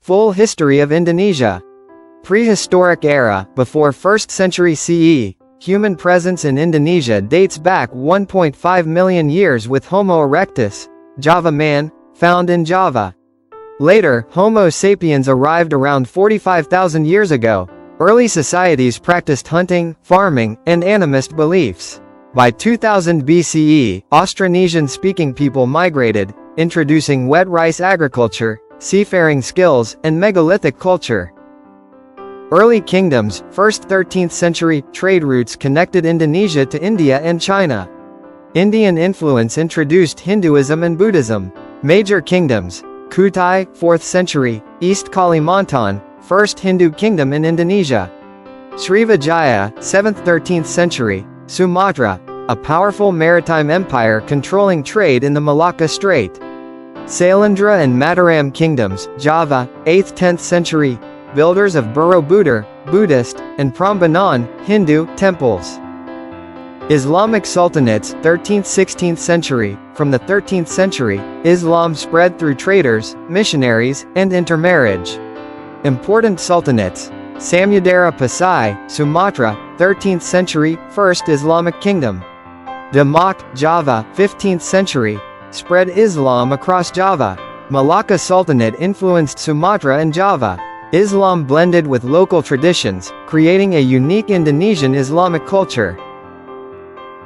Full history of Indonesia. Prehistoric era, before 1st century CE, human presence in Indonesia dates back 1.5 million years with Homo erectus, Java man, found in Java. Later, Homo sapiens arrived around 45,000 years ago. Early societies practiced hunting, farming, and animist beliefs. By 2000 BCE, Austronesian-speaking people migrated, introducing wet rice agriculture, seafaring skills, and megalithic culture. Early kingdoms, 1st 13th century, trade routes connected Indonesia to India and China. Indian influence introduced Hinduism and Buddhism. Major kingdoms, Kutai, 4th century, East Kalimantan, 1st Hindu kingdom in Indonesia. Srivijaya, 7th-13th century, Sumatra, a powerful maritime empire controlling trade in the Malacca Strait. Sailendra and Mataram kingdoms, Java, 8th-10th century, builders of Borobudur, Buddhist, and Prambanan, Hindu, temples. Islamic Sultanates, 13th-16th century. From the 13th century, Islam spread through traders, missionaries, and intermarriage. Important sultanates: Samudera Pasai, Sumatra, 13th century, First Islamic Kingdom. Demak, Java, 15th century, spread Islam across Java. Malacca Sultanate influenced Sumatra and Java. Islam blended with local traditions, creating a unique Indonesian Islamic culture.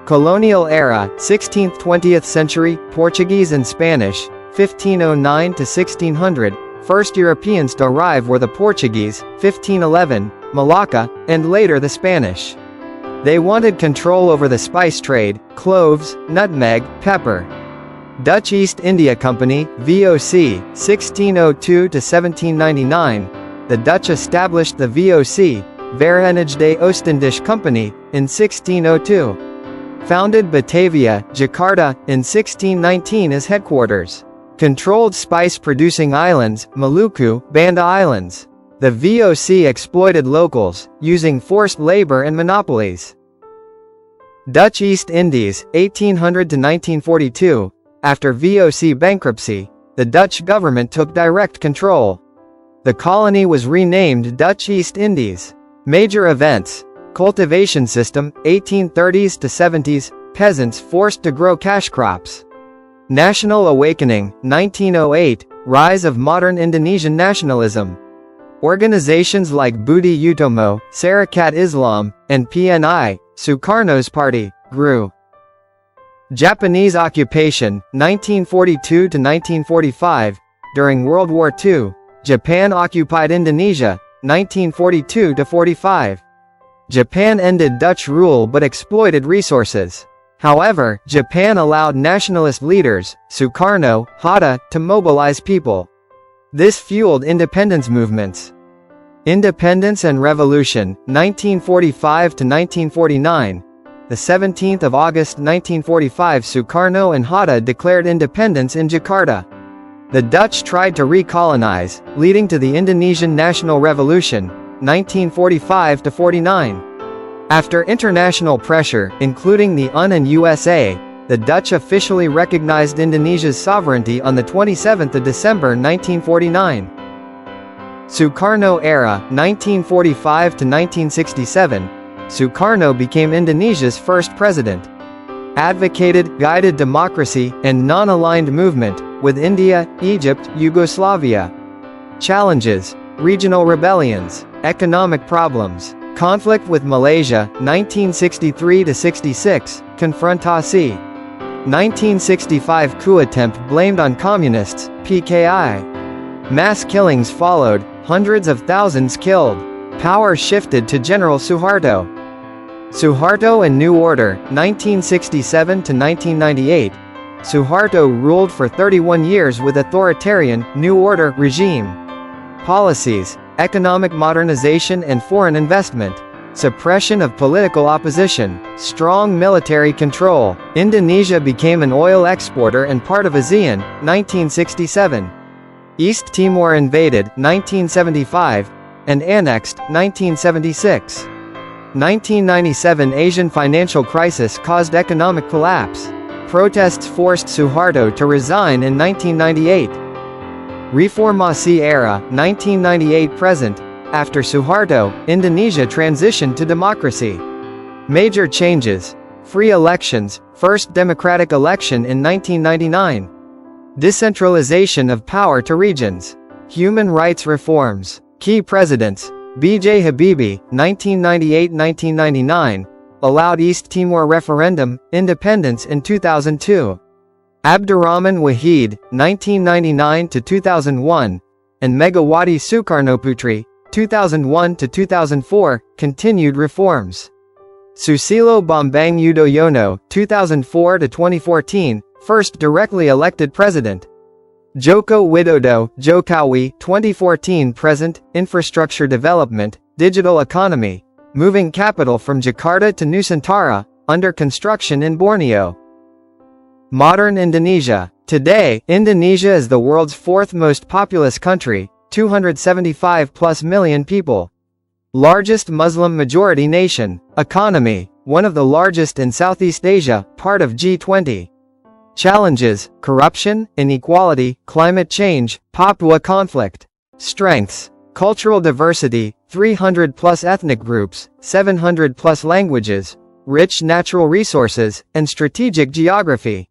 Colonial era, 16th-20th century, Portuguese and Spanish, 1509 to 1600. First Europeans to arrive were the Portuguese, 1511, Malacca, and later the Spanish. They wanted control over the spice trade, cloves, nutmeg, pepper. Dutch East India Company, VOC, 1602 to 1799. The Dutch established the VOC, Verenigde Oostindische Company, in 1602. Founded Batavia, Jakarta, in 1619 as headquarters. Controlled spice-producing islands, Maluku, Banda Islands. The VOC exploited locals, using forced labor and monopolies. Dutch East Indies, 1800 to 1942. After VOC bankruptcy, the Dutch government took direct control. The colony was renamed Dutch East Indies. Major events: cultivation system, 1830s to 70s, peasants forced to grow cash crops. National awakening, 1908, rise of modern Indonesian nationalism. Organizations like Budi Utomo, Sarekat Islam, and PNI, Sukarno's party, grew. Japanese occupation, 1942 to 1945. During World War II, Japan occupied Indonesia, 1942 to 45. Japan ended Dutch rule but exploited resources. However, Japan allowed nationalist leaders, Sukarno, Hatta, to mobilize people. This fueled independence movements. Independence and Revolution, 1945 to 1949. The 17th of August 1945, Sukarno and Hatta declared independence in Jakarta. The Dutch tried to recolonize, leading to the Indonesian National Revolution, 1945 to 49. After international pressure, including the UN and USA, the Dutch officially recognized Indonesia's sovereignty on the 27th of December 1949. Sukarno era, 1945 to 1967. Sukarno became Indonesia's first president. Advocated, guided democracy, and non-aligned movement, with India, Egypt, Yugoslavia. Challenges: regional rebellions, economic problems, conflict with Malaysia, 1963 to 66, confrontasi. 1965 coup attempt blamed on communists, PKI. Mass killings followed, hundreds of thousands killed. Power shifted to General Suharto. Suharto and New Order, 1967 to 1998. Suharto ruled for 31 years with authoritarian, New Order regime. Policies: economic modernization and foreign investment. Suppression of political opposition. Strong military control. Indonesia became an oil exporter and part of ASEAN, 1967. East Timor invaded, 1975, and annexed, 1976. 1997 Asian financial crisis caused economic collapse. Protests forced Suharto to resign in 1998. Reformasi era, 1998-present. After Suharto, Indonesia transitioned to democracy. Major changes. Free elections, first democratic election in 1999. Decentralization of power to regions. Human rights reforms. Key presidents. B.J. Habibie, 1998-1999, allowed East Timor referendum, independence in 2002. Abdurrahman Wahid, 1999-2001, and Megawati Sukarno 2001-2004, continued reforms. Susilo Bambang Yudhoyono, 2004-2014, first directly elected president. Joko Widodo, Jokowi, 2014-present, infrastructure development, digital economy, moving capital from Jakarta to Nusantara, under construction in Borneo. Modern Indonesia. Today, Indonesia is the world's fourth most populous country, 275+ million people. Largest Muslim majority nation. Economy, one of the largest in Southeast Asia, part of G20. Challenges: corruption, inequality, climate change, Papua conflict. Strengths: cultural diversity, 300+ ethnic groups, 700+ languages, rich natural resources, and strategic geography.